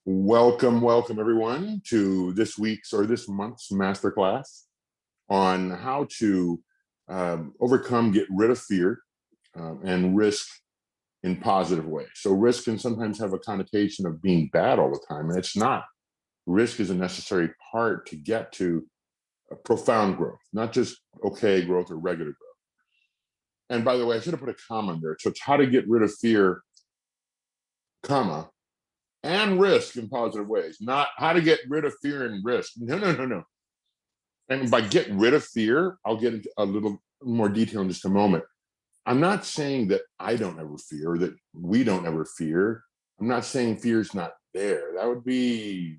Welcome everyone to this week's or this month's masterclass on how to overcome, get rid of fear and risk in positive ways. So risk can sometimes have a connotation of being bad all the time, and it's not. Risk is a necessary part to get to a profound growth, not just okay growth or regular growth. And by the way, I should have put a comma in there. So it's how to get rid of fear, comma, and risk in positive ways, not how to get rid of fear and risk. No. And by get rid of fear, I'll get into a little more detail in just a moment. I'm not saying that I don't ever fear, that we don't ever fear. I'm not saying fear is not there. That would be,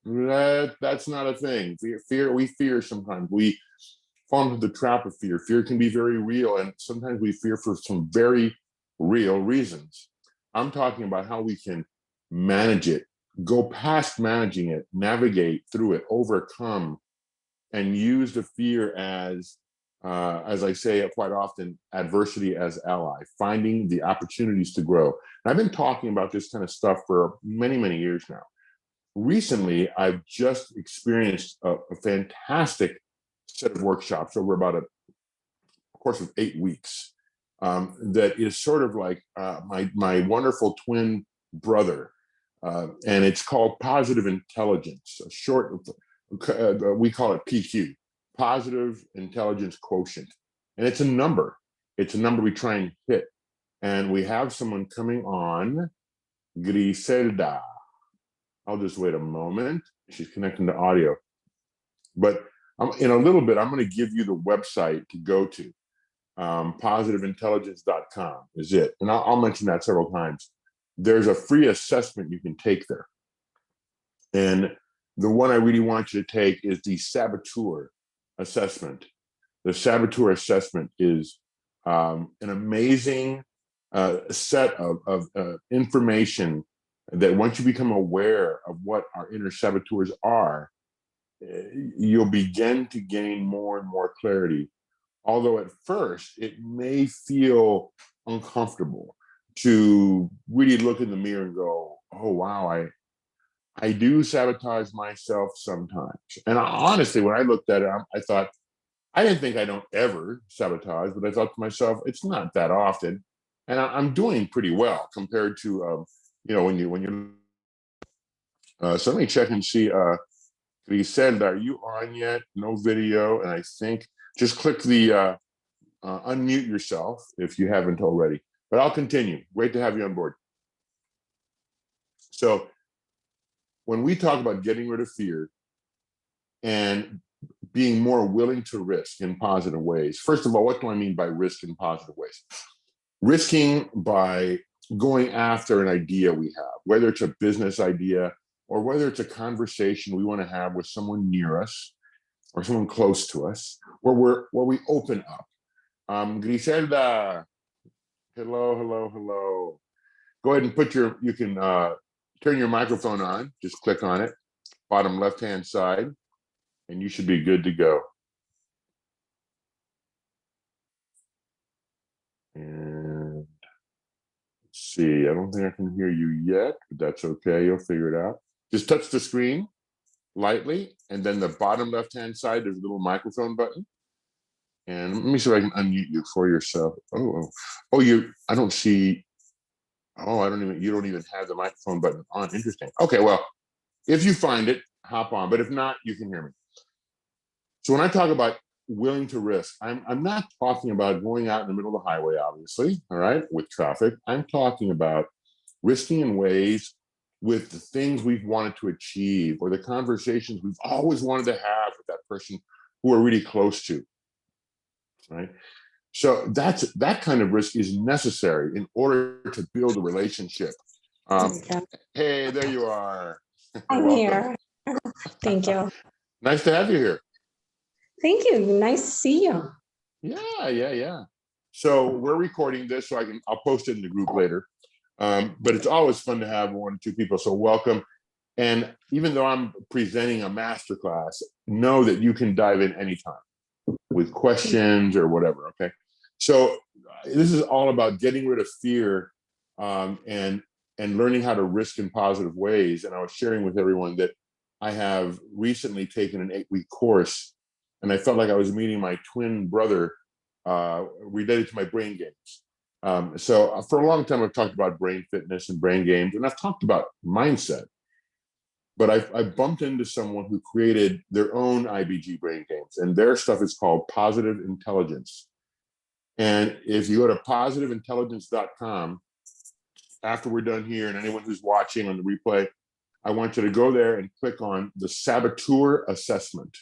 that's not a thing. We fear sometimes. We fall into the trap of fear. Fear can be very real, and sometimes we fear for some very real reasons. I'm talking about how we can manage it, go past managing it, navigate through it, overcome, and use the fear as I say quite often, adversity as ally, finding the opportunities to grow. And I've been talking about this kind of stuff for many years now. Recently, I've just experienced a fantastic set of workshops over about a course of 8 weeks that is sort of like my wonderful twin brother. And it's called Positive Intelligence, a short, we call it PQ, Positive Intelligence Quotient. And it's a number. It's a number we try and hit. And we have someone coming on, Griselda. I'll just wait a moment. She's connecting to audio. But in a little bit, I'm going to give you the website to go to. Positiveintelligence.com is it. And I'll mention that several times. There's a free assessment you can take there. And the one I really want you to take is the Saboteur assessment. The Saboteur assessment is an amazing set of information that once you become aware of what our inner saboteurs are, you'll begin to gain more and more clarity. Although at first it may feel uncomfortable to really look in the mirror and go, oh, wow, I do sabotage myself sometimes. And honestly, when I looked at it, I thought, I didn't think I don't ever sabotage, but I thought to myself, it's not that often. And I'm doing pretty well compared to, when you so let me check and see, Griselda, are you on yet? No video. And I think just click the unmute yourself if you haven't already. But I'll continue. Great to have you on board. So when we talk about getting rid of fear and being more willing to risk in positive ways, first of all, what do I mean by risk in positive ways? Risking by going after an idea we have, whether it's a business idea or whether it's a conversation we want to have with someone near us or someone close to us, where we open up. Griselda, hello. Go ahead and you can turn your microphone on, just click on it, bottom left-hand side, and you should be good to go. And let's see, I don't think I can hear you yet, but that's okay, you'll figure it out. Just touch the screen lightly, and then the bottom left-hand side, there's a little microphone button. And let me see if I can unmute you for yourself. I don't see, you don't even have the microphone button on. Interesting. Okay, well, if you find it, hop on. But if not, you can hear me. So when I talk about willing to risk, I'm not talking about going out in the middle of the highway, obviously, all right, with traffic. I'm talking about risking in ways with the things we've wanted to achieve or the conversations we've always wanted to have with that person who we're really close to, right? So that kind of risk is necessary in order to build a relationship. Hey, there you are. I'm here. Thank you. Nice to have you here. Thank you. Nice to see you. Yeah. So we're recording this, so I'll post it in the group later. But it's always fun to have 1 or 2 people. So welcome. And even though I'm presenting a masterclass, know that you can dive in anytime with questions or whatever. Okay. So this is all about getting rid of fear and and learning how to risk in positive ways. And I was sharing with everyone that I have recently taken an 8-week course, and I felt like I was meeting my twin brother related to my brain games. So for a long time, I've talked about brain fitness and brain games, and I've talked about mindset. But I've bumped into someone who created their own IBG brain games, and their stuff is called Positive Intelligence. And if you go to positiveintelligence.com, after we're done here, and anyone who's watching on the replay, I want you to go there and click on the Saboteur Assessment.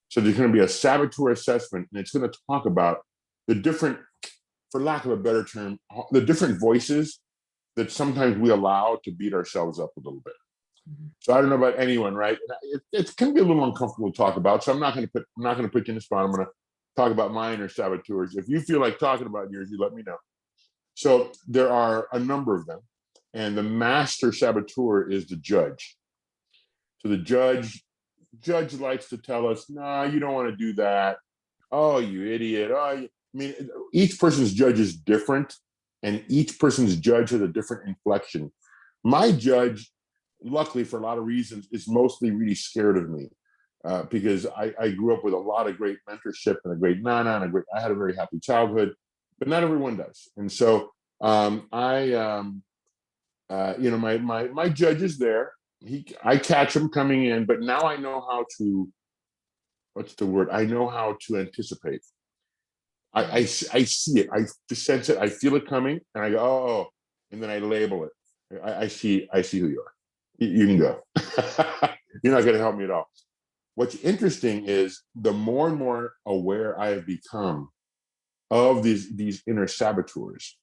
So there's going to be a Saboteur Assessment, and it's going to talk about the different, for lack of a better term, the different voices that sometimes we allow to beat ourselves up a little bit. So I don't know about anyone, right? It can be a little uncomfortable to talk about. So I'm not going to put you in the spot. I'm going to talk about my inner saboteurs. If you feel like talking about yours, you let me know. So there are a number of them, and the master saboteur is the judge. So the judge likes to tell us, "No, you don't want to do that. Oh, you idiot. Oh, I mean, each person's judge is different, and each person's judge has a different inflection. My judge, luckily for a lot of reasons, is mostly really scared of me because I grew up with a lot of great mentorship and a great nana, and I had a very happy childhood, but not everyone does. And so my judge is there. I catch him coming in, but now I know how to, what's the word? I know how to anticipate. I see it. I sense it. I feel it coming, and I go, oh, and then I label it. I see who you are. You can go. You're not going to help me at all. What's interesting is the more and more aware I have become of these inner saboteurs,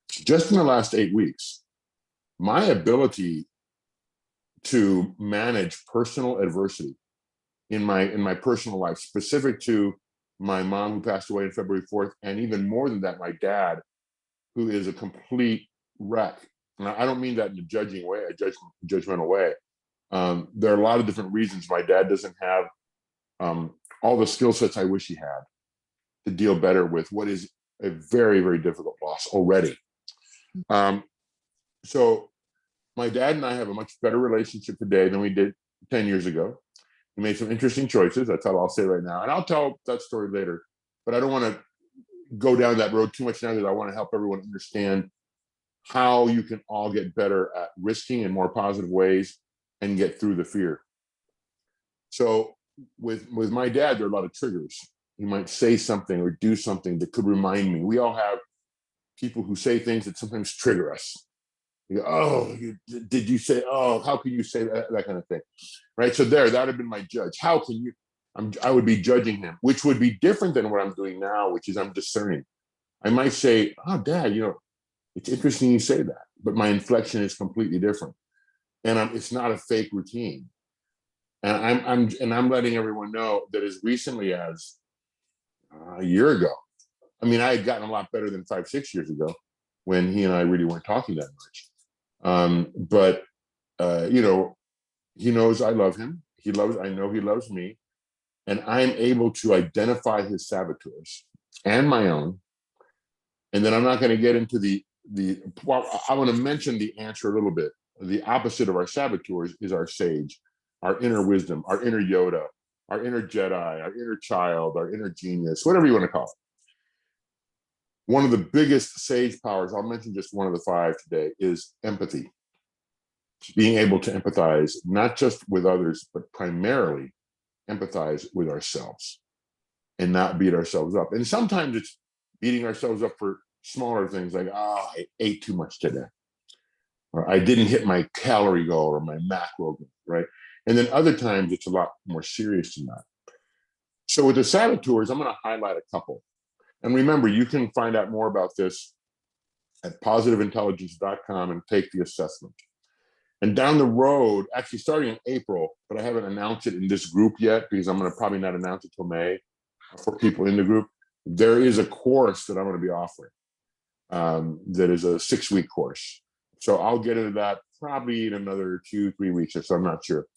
just in the last 8 weeks, my ability to manage personal adversity in my personal life, specific to my mom who passed away on February 4th, and even more than that, my dad, who is a complete wreck. And I don't mean that in a judging way, a judgmental way. There are a lot of different reasons my dad doesn't have all the skill sets I wish he had to deal better with what is a very, very difficult loss already. So my dad and I have a much better relationship today than we did 10 years ago. He made some interesting choices. That's all I'll say right now. And I'll tell that story later. But I don't want to go down that road too much now, because I want to help everyone understand how you can all get better at risking in more positive ways and get through the fear. So with my dad, there are a lot of triggers. He might say something or do something that could remind me. We all have people who say things that sometimes trigger us. You go, oh, did you say, oh, how can you say that kind of thing, right? So that would have been my judge. How can you, I would be judging him, which would be different than what I'm doing now, which is I'm discerning. I might say, oh, Dad, it's interesting you say that, but my inflection is completely different. And it's not a fake routine. And I'm letting everyone know that as recently as a year ago, I mean, I had gotten a lot better than 5-6 years ago when he and I really weren't talking that much. But he knows I love him. I know he loves me. And I'm able to identify his saboteurs and my own. And then I'm not going to get into well, I want to mention the answer a little bit. The opposite of our saboteurs is our sage, our inner wisdom, our inner Yoda, our inner Jedi, our inner child, our inner genius, whatever you want to call it. One of the biggest sage powers, I'll mention just one of the 5 today, is empathy. Being able to empathize, not just with others, but primarily empathize with ourselves and not beat ourselves up. And sometimes it's beating ourselves up for smaller things like, oh, I ate too much today, or I didn't hit my calorie goal or my macro goal, right? And then other times it's a lot more serious than that. So with the saboteurs, I'm going to highlight a couple. And remember, you can find out more about this at positiveintelligence.com and take the assessment. And down the road, actually starting in April, but I haven't announced it in this group yet because I'm going to probably not announce it till May for people in the group. There is a course that I'm going to be offering that is a 6-week course. So I'll get into that probably in another 2-3 weeks or so. I'm not sure.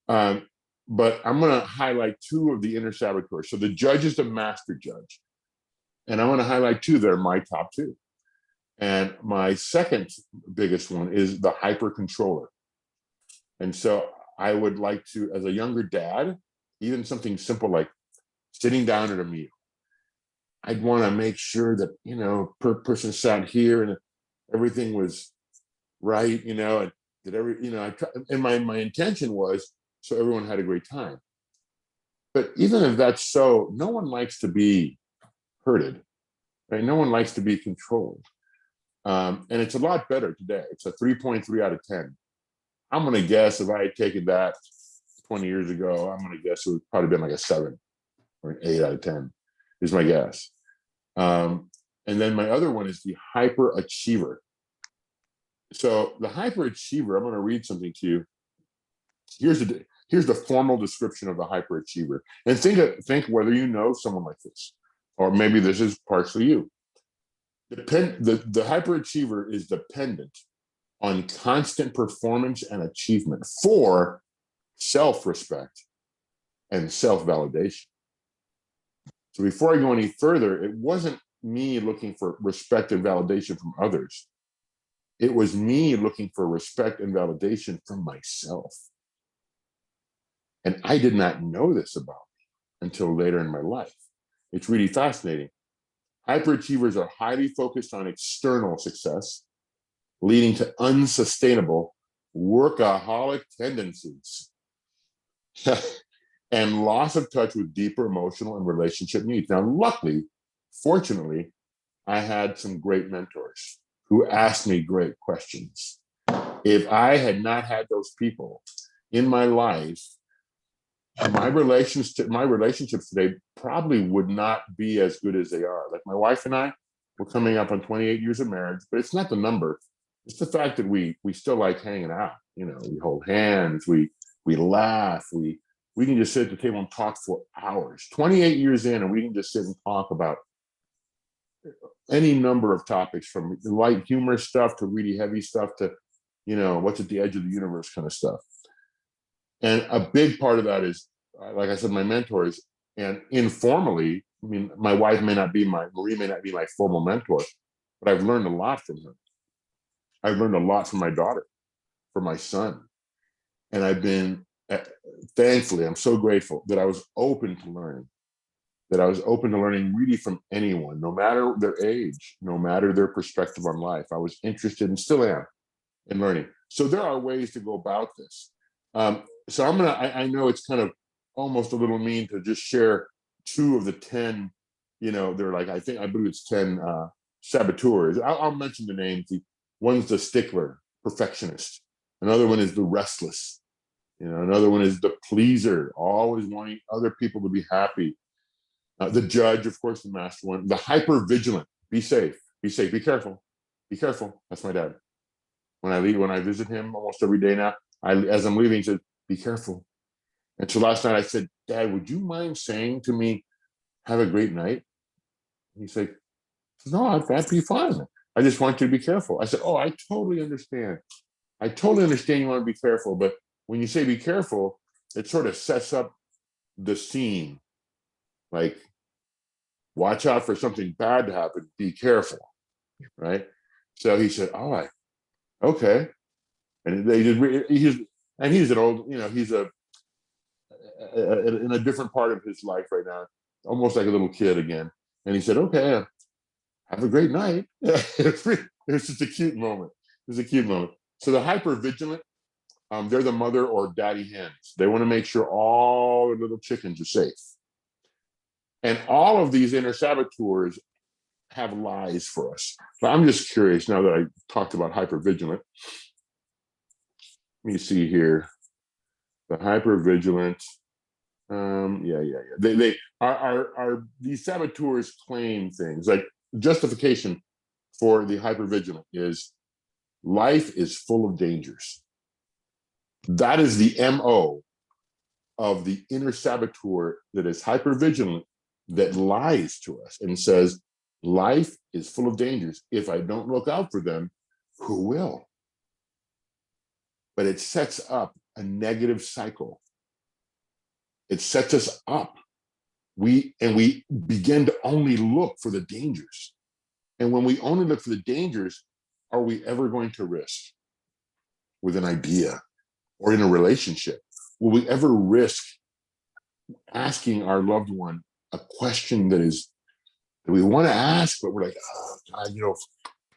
But I'm going to highlight 2 of the inner saboteurs. So the judge is the master judge. And I want to highlight 2 that are my top 2. And my second biggest one is the hyper controller. And so I would like to, as a younger dad, even something simple like sitting down at a meal, I'd want to make sure that, per person sat here and everything was right, and that and my intention was so everyone had a great time. But even if that's so, no one likes to be herded, right? No one likes to be controlled. And it's a lot better today. It's a 3.3 out of 10. I'm going to guess if I had taken that 20 years ago, I'm going to guess it would probably been like a 7 or an 8 out of 10 is my guess. And then my other one is the hyperachiever. So the hyperachiever, I'm going to read something to you. Here's the formal description of the hyperachiever. And think whether you know someone like this, or maybe this is partially you. The hyperachiever is dependent on constant performance and achievement for self-respect and self-validation. So before I go any further, it wasn't me looking for respect and validation from others. It was me looking for respect and validation from myself. And I did not know this about me until later in my life. It's really fascinating. Hyperachievers are highly focused on external success, leading to unsustainable workaholic tendencies and loss of touch with deeper emotional and relationship needs. Now, luckily, fortunately, I had some great mentors who asked me great questions. If I had not had those people in my life, my relationships today probably would not be as good as they are. Like my wife and I, we're coming up on 28 years of marriage, but it's not the number. It's the fact that we still like hanging out. We hold hands, we laugh, we can just sit at the table and talk for hours. 28 years in, and we can just sit and talk about any number of topics, from light humor stuff to really heavy stuff to, what's at the edge of the universe kind of stuff. And a big part of that is, like I said, my mentors. And informally, I mean, Marie may not be my formal mentor, but I've learned a lot from her. I've learned a lot from my daughter, from my son. And I've been, thankfully, I'm so grateful that I was open to learning, really from anyone, no matter their age, no matter their perspective on life. I was interested and still am in learning. So there are ways to go about this. So I know it's kind of almost a little mean to just share 2 of the 10, they're like, I believe it's 10 saboteurs. I'll mention the names. One's the stickler, perfectionist. Another one is the restless. Another one is the pleaser, always wanting other people to be happy. The judge, of course, the master one. The hyper vigilant, be safe, be careful, be careful. That's my dad. When I visit him almost every day now, as I'm leaving, he said, be careful. And so last night I said, Dad, would you mind saying to me, have a great night? He said, no, that'd be fine. I just want you to be careful. I said, oh, I totally understand. I totally understand you want to be careful, but when you say be careful, it sort of sets up the scene. Like, watch out for something bad to happen. Be careful, right? So he said, "Oh, okay." And he's an old, he's in a different part of his life right now, almost like a little kid again. And he said, "Okay, have a great night." It's just a cute moment. It was a cute moment. So the hyper vigilant, they're the mother or daddy hens. They want to make sure all the little chickens are safe. And all of these inner saboteurs have lies for us. But I'm just curious, now that I talked about hypervigilant. Let me see here. The hypervigilant. Yeah. They are these saboteurs claim things like justification for the hypervigilant is life is full of dangers. That is the MO of the inner saboteur that is hypervigilant, that lies to us and says, life is full of dangers. If I don't look out for them, who will? But it sets up a negative cycle. It sets us up. We begin to only look for the dangers. And when we only look for the dangers, are we ever going to risk with an idea or in a relationship? Will we ever risk asking our loved one a question that we want to ask, but we're like, oh God,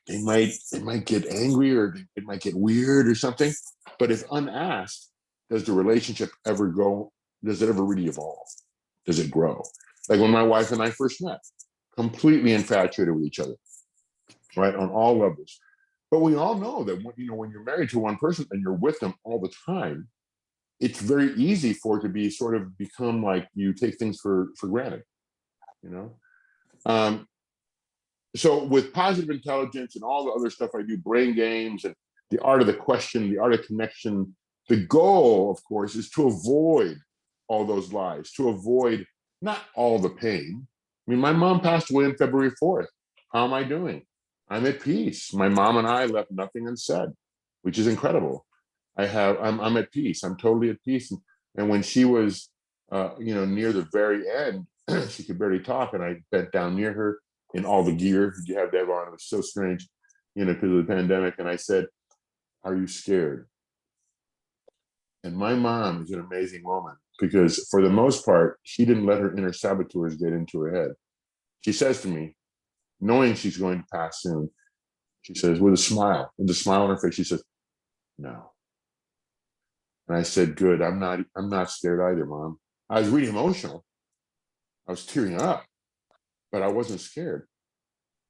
they might get angry, or it might get weird or something. But if unasked, does the relationship ever go? Does it ever really evolve? Does it grow? Like when my wife and I first met, completely infatuated with each other, right, on all levels. But we all know that when you're married to one person and you're with them all the time, it's very easy for it to be sort of become like you take things for granted, you know. So with positive intelligence and all the other stuff I do, brain games and the art of the question, the art of connection, the goal, of course, is to avoid all those lies, to avoid not all the pain. I mean, my mom passed away on February 4th. How am I doing? I'm at peace. My mom and I left nothing unsaid, which is incredible. I'm at peace. I'm totally at peace. And when she was, near the very end, she could barely talk, and I bent down near her in all the gear you have to have on. It was so strange, because of the pandemic. And I said, "Are you scared?" And my mom is an amazing woman, because for the most part, she didn't let her inner saboteurs get into her head. She says to me, knowing she's going to pass soon, she says, with a smile on her face, she says, "No." And I said, "Good. I'm not scared either, Mom." I was really emotional. I was tearing up, but I wasn't scared.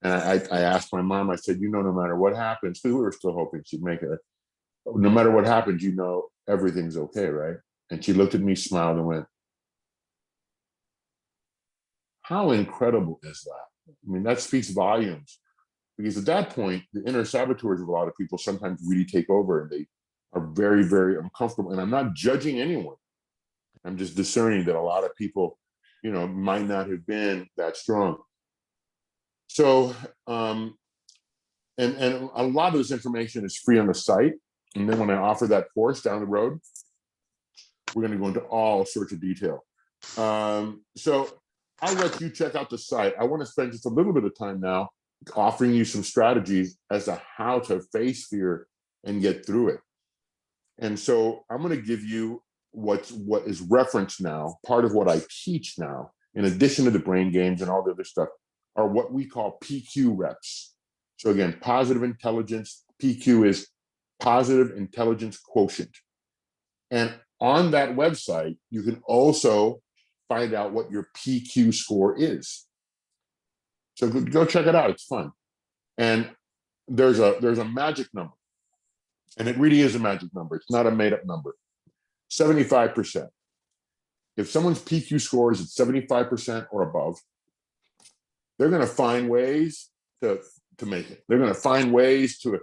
And I asked my mom, I said, no matter what happens, because we were still hoping she'd make it. No matter what happens, everything's okay, right? And she looked at me, smiled, and went, "How incredible is that?" I mean, that speaks volumes, because at that point, the inner saboteurs of a lot of people sometimes really take over, and they are very, very uncomfortable. And I'm not judging anyone. I'm just discerning that a lot of people, might not have been that strong. So, and a lot of this information is free on the site. And then when I offer that course down the road, we're going to go into all sorts of detail. So I'll let you check out the site. I want to spend just a little bit of time now offering you some strategies as to how to face fear and get through it. And so I'm going to give you what is referenced now, part of what I teach now, in addition to the brain games and all the other stuff, are what we call PQ reps. So again, positive intelligence, PQ is positive intelligence quotient. And on that website, you can also find out what your PQ score is. So go check it out. It's fun. And there's a magic number. And it really is a magic number. It's not a made up number. 75%. If someone's PQ score is at 75% or above, they're going to find ways to make it. They're going to find ways to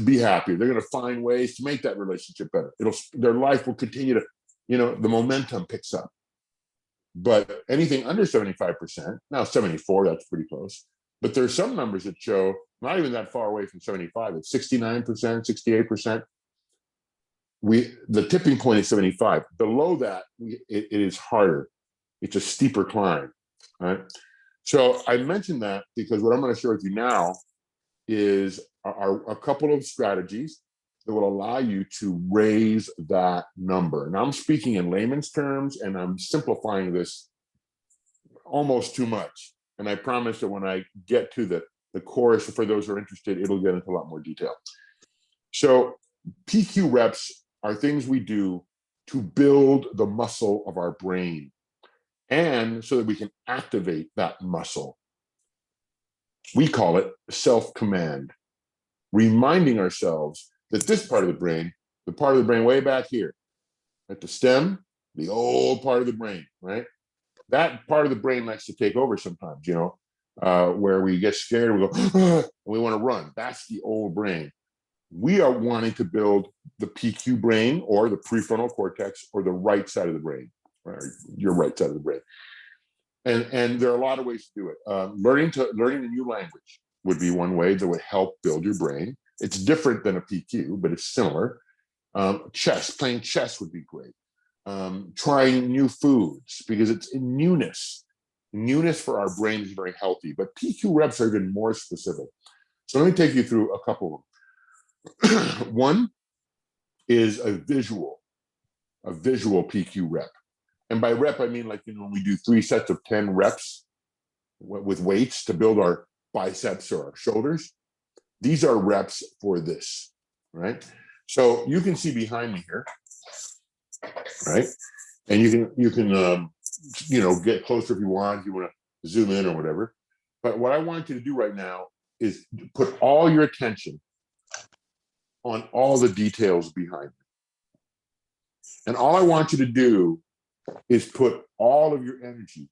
be happy. They're going to find ways to make that relationship better. Their life will continue to, the momentum picks up. But anything under 75%, now 74, that's pretty close. But there's some numbers that show not even that far away from 75. It's 69%, 68%. The tipping point is 75. Below that, it is harder. It's a steeper climb, right? So I mentioned that because what I'm going to share with you now is a couple of strategies that will allow you to raise that number. And I'm speaking in layman's terms, and I'm simplifying this almost too much. And I promise that when I get to the course, for those who are interested, it'll get into a lot more detail. So PQ reps are things we do to build the muscle of our brain, and so that we can activate that muscle. We call it self-command, reminding ourselves that this part of the brain, the part of the brain way back here at the stem, the old part of the brain, right? That part of the brain likes to take over sometimes, where we get scared, we go, and we want to run. That's the old brain. We are wanting to build the PQ brain, or the prefrontal cortex, or the right side of the brain, right? Your right side of the brain. And there are a lot of ways to do it. Learning a new language would be one way that would help build your brain. It's different than a PQ, but it's similar. Playing chess would be great. Trying new foods, because it's in newness newness for our brain is very healthy, but PQ reps are even more specific. So let me take you through a couple of them. One is a visual PQ rep. And by rep, I mean, like, when we do 3 sets of 10 reps with weights to build our biceps or our shoulders. These are reps for this, right? So you can see behind me here, right? And you can get closer if you want to zoom in or whatever. But what I want you to do right now is put all your attention on all the details behind me. And all I want you to do is put all of your energy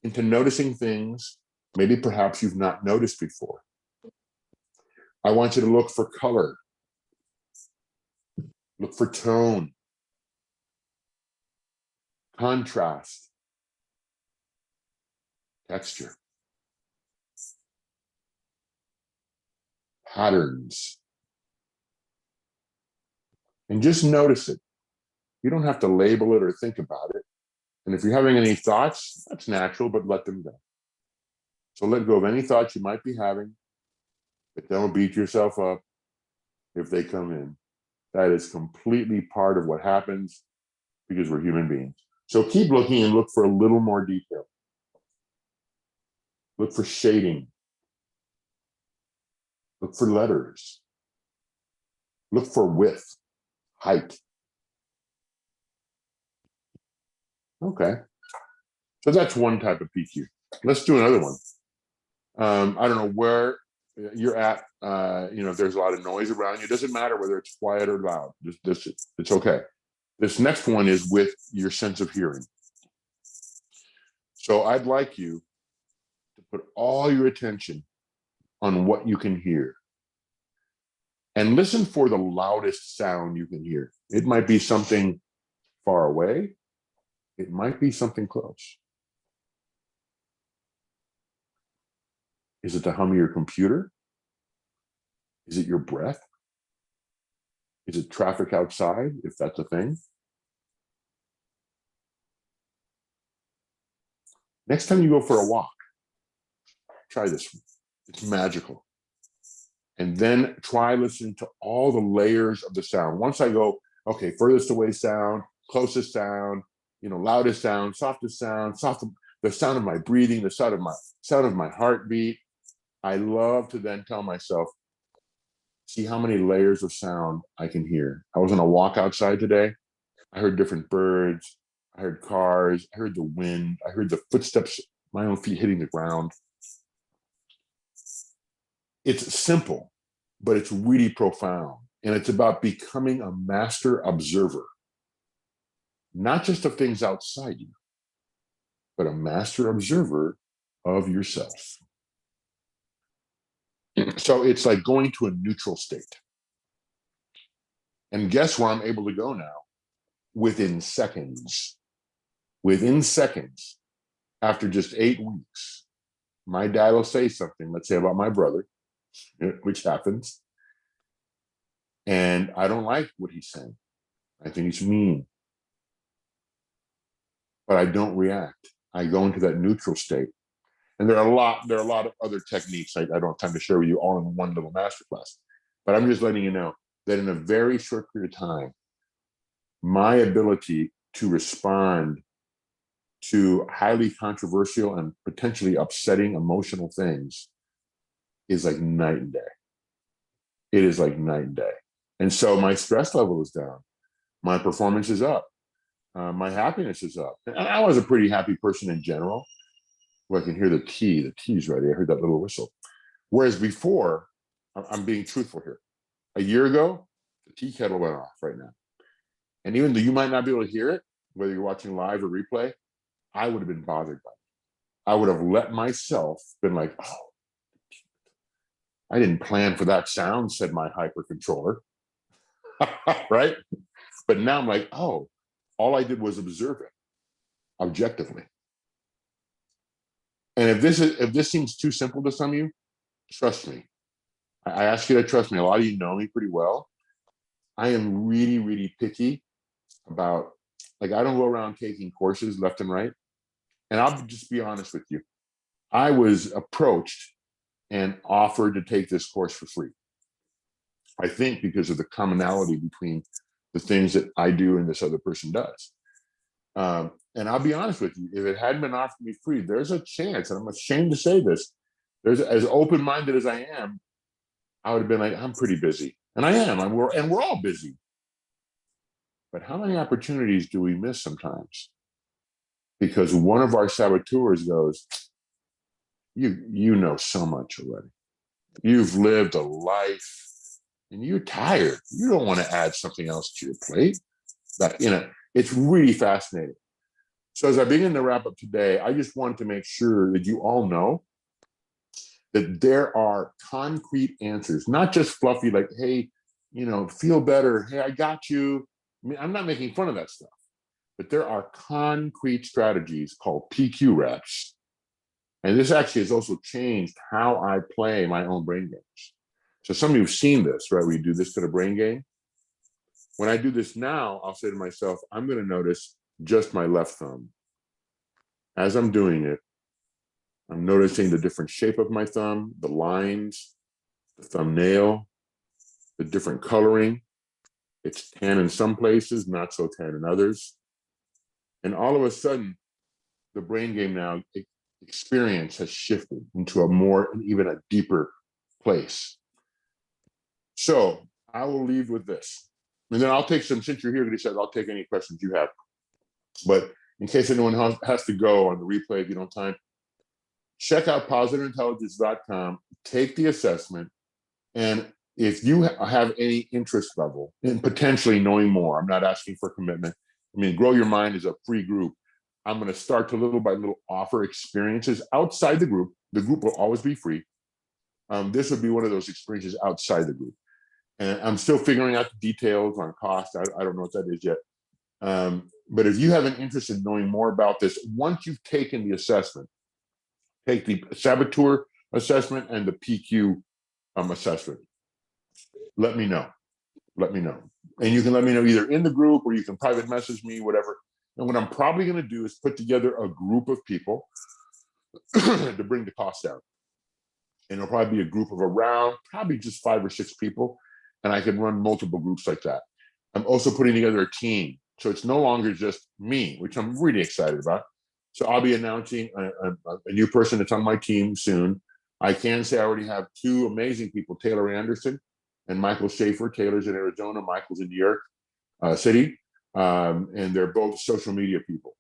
into noticing things maybe perhaps you've not noticed before. I want you to look for color, look for tone, contrast, texture, patterns, and just notice it. You don't have to label it or think about it. And if you're having any thoughts, that's natural, but let them go. So let go of any thoughts you might be having, but don't beat yourself up if they come in. That is completely part of what happens because we're human beings. So keep looking and look for a little more detail. Look for shading. Look for letters. Look for width, height. Okay. So that's one type of PQ. Let's do another one. I don't know where you're at. If there's a lot of noise around you, it doesn't matter whether it's quiet or loud. It's okay. This next one is with your sense of hearing. So I'd like you to put all your attention on what you can hear. And listen for the loudest sound you can hear. It might be something far away. It might be something close. Is it the hum of your computer? Is it your breath? Is it traffic outside, if that's a thing? Next time you go for a walk, try this one. It's magical. And then try listening to all the layers of the sound. Once I go, okay, furthest away sound, closest sound, loudest sound, softest sound, the sound of my breathing, the sound of my heartbeat. I love to then tell myself, see how many layers of sound I can hear. I was on a walk outside today. I heard different birds. I heard cars. I heard the wind. I heard the footsteps, my own feet hitting the ground. It's simple, but it's really profound. And it's about becoming a master observer, not just of things outside you, but a master observer of yourself. So it's like going to a neutral state. And guess where I'm able to go now? Within seconds. Within seconds, after just 8 weeks, my dad will say something, let's say about my brother, which happens. And I don't like what he's saying. I think he's mean. But I don't react. I go into that neutral state. And there are a lot of other techniques I don't have time to share with you all in one little masterclass. But I'm just letting you know that in a very short period of time, my ability to respond to highly controversial and potentially upsetting emotional things is like night and day. It is like night and day. And so my stress level is down. My performance is up. My happiness is up. And I was a pretty happy person in general. Well, I can hear the tea. The tea's ready. I heard that little whistle. Whereas before, I'm being truthful here. A year ago, the tea kettle went off right now. And even though you might not be able to hear it, whether you're watching live or replay, I would have been bothered by it. I would have let myself been like, oh, I didn't plan for that sound, said my hyper controller. Right? But now I'm like, oh, all I did was observe it objectively. And if this seems too simple to some of you, trust me. I ask you to trust me. A lot of you know me pretty well. I am really, really picky about, like, I don't go around taking courses left and right. and I'll just be honest with you, I was approached and offered to take this course for free. I think because of the commonality between the things that I do and this other person does. And I'll be honest with you, if it hadn't been offered me free, there's a chance, and I'm ashamed to say this, there's as open-minded as I am, I would have been like, I'm pretty busy. And I am, and we're all busy. But how many opportunities do we miss sometimes? Because one of our saboteurs goes, you know so much already. You've lived a life and you're tired. You don't want to add something else to your plate. But it's really fascinating. So as I begin to wrap up today, I just want to make sure that you all know that there are concrete answers, not just fluffy, like, hey, feel better. Hey, I got you. I mean, I'm not making fun of that stuff, but there are concrete strategies called PQ reps. And this actually has also changed how I play my own brain games. So some of you have seen this, right? We do this to the brain game. When I do this now, I'll say to myself, I'm going to notice just my left thumb. As I'm doing it, I'm noticing the different shape of my thumb, the lines, the thumbnail, the different coloring. It's tan in some places, not so tan in others. And all of a sudden, the brain game now experience has shifted into a more and even a deeper place. So I will leave with this. And then I'll take some, since you're here, Grisha, I'll take any questions you have. But in case anyone has to go on the replay, if you don't have time, check out positiveintelligence.com, take the assessment. And if you have any interest level in potentially knowing more, I'm not asking for commitment. I mean, Grow Your Mind is a free group. I'm going to start to little by little offer experiences outside the group. The group will always be free. This would be one of those experiences outside the group. And I'm still figuring out the details on cost. I don't know what that is yet. But if you have an interest in knowing more about this, once you've taken the assessment, take the saboteur assessment and the PQ assessment, let me know. Let me know. And you can let me know either in the group or you can private message me, whatever. And what I'm probably going to do is put together a group of people to bring the cost down. And it'll probably be a group of around probably just 5 or 6 people. And I can run multiple groups like that. I'm also putting together a team. So it's no longer just me, which I'm really excited about. So I'll be announcing a new person that's on my team soon. I can say I already have 2 amazing people, Taylor Anderson and Michael Schaefer. Taylor's in Arizona, Michael's in New York City. And they're both social media people,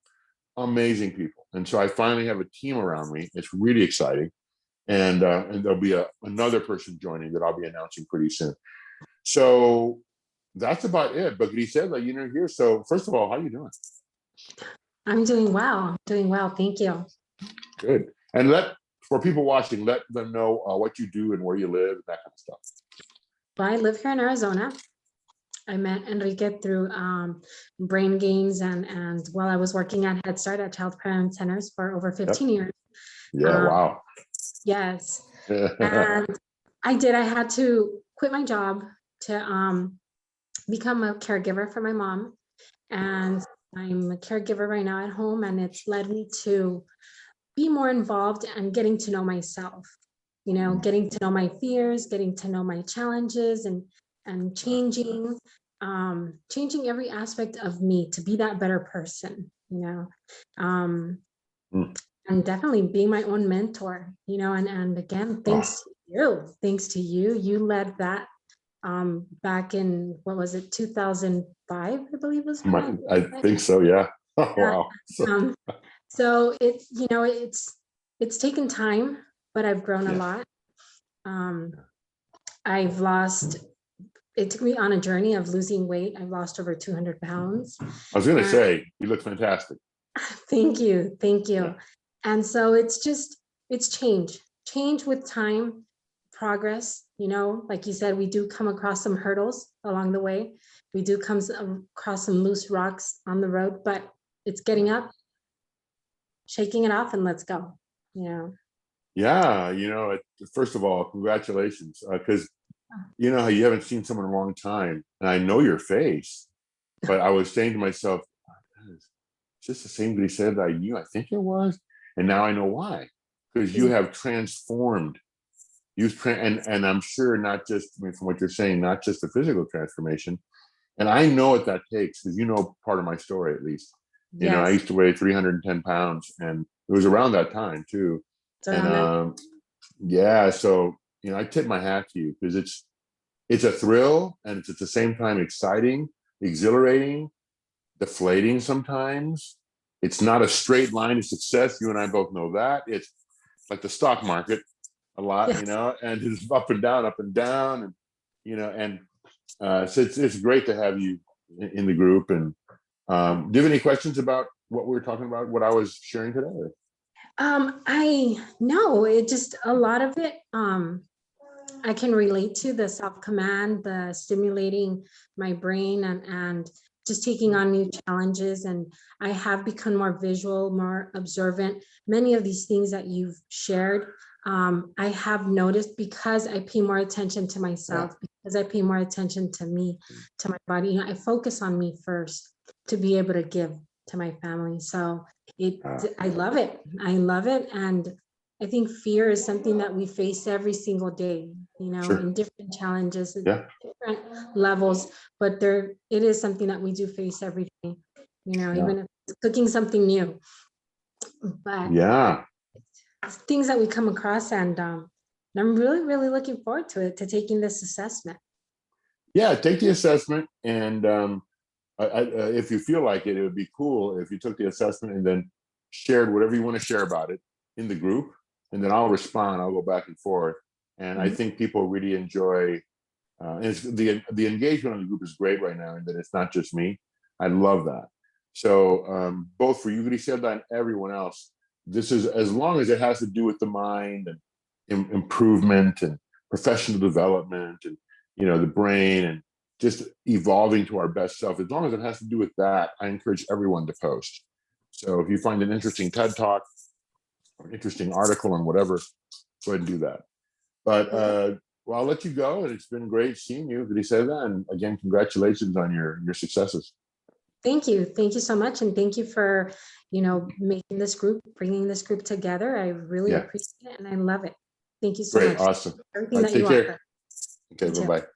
amazing people. And so I finally have a team around me. It's really exciting. And there'll be another person joining that I'll be announcing pretty soon. So that's about it. But Grisela, you're here. So first of all, how are you doing? I'm doing well. Doing well. Thank you. Good. And for people watching, let them know what you do and where you live and that kind of stuff. Well, I live here in Arizona. I met Enrique through Brain Games and while I was working at Head Start at Child Parent Centers for over 15 years. Yeah, wow. Yes. And I had to quit my job to become a caregiver for my mom. And I'm a caregiver right now at home, and it's led me to be more involved and getting to know myself, getting to know my fears, getting to know my challenges, and changing every aspect of me to be that better person, and definitely being my own mentor, and again, thanks to you, you led that back in, what was it, 2005, I believe was. I think so, yeah. Oh, wow. So it's, it's taken time, but I've grown a lot. It took me on a journey of losing weight. I've lost over 200 pounds. I was going to say, you look fantastic. Thank you. Yeah. And so it's change with time, progress, like you said, we do come across some hurdles along the way. We do come across some loose rocks on the road, but it's getting up, shaking it off, and let's go. Yeah, first of all, congratulations, because you know how you haven't seen someone in a long time, and I know your face, but I was saying to myself, just the same Griselda I knew, I think it was. And now I know why. Because you have transformed. And I'm sure not just, I mean, from what you're saying, not just the physical transformation. And I know what that takes, because you know part of my story at least. You know, I Yes. used to weigh 310 pounds, and it was around that time too. It's And around that. yeah, so you know, I tip my hat to you, because it's a thrill, and it's at the same time exciting, exhilarating, deflating sometimes. It's not a straight line to success. You and I both know that. It's like the stock market a lot, you Yes. know, and it's up and down, and you know, and so it's great to have you in the group. And do you have any questions about what we were talking about, what I was sharing today? I know it just a lot of it. I can relate to the self-command, the stimulating my brain and just taking on new challenges. And I have become more visual, more observant. Many of these things that you've shared, I have noticed because I pay more attention to myself, because I pay more attention to me, to my body. You know, I focus on me first to be able to give to my family. So I love it. I love it. And I think fear is something that we face every single day, you know, Sure. in different challenges, Yeah. different levels, but it is something that we do face every day, you know, Yeah. even if it's cooking something new, but Yeah. it's things that we come across. And I'm really, really looking forward to it, to taking this assessment. Yeah. Take the assessment, and if you feel like it would be cool if you took the assessment and then shared whatever you want to share about it in the group, and then I'll respond. I'll go back and forth, and I think people really enjoy. And the engagement on the group is great right now, and that it's not just me. I love that. So both for you, Griselda, and everyone else, this is, as long as it has to do with the mind and improvement and professional development, and you know, the brain, and just evolving to our best self. As long as it has to do with that, I encourage everyone to post. So if you find an interesting TED Talk or an interesting article on whatever, go ahead and do that. But well, I'll let you go, and it's been great seeing you, Griselda, and again, congratulations on your successes. Thank you. Thank you so much. And thank you for, you know, making this group, bringing this group together. I really Yeah, appreciate it and I love it. Thank you so great, much. awesome. Everything that Take you care. offer. Okay, You too. bye-bye.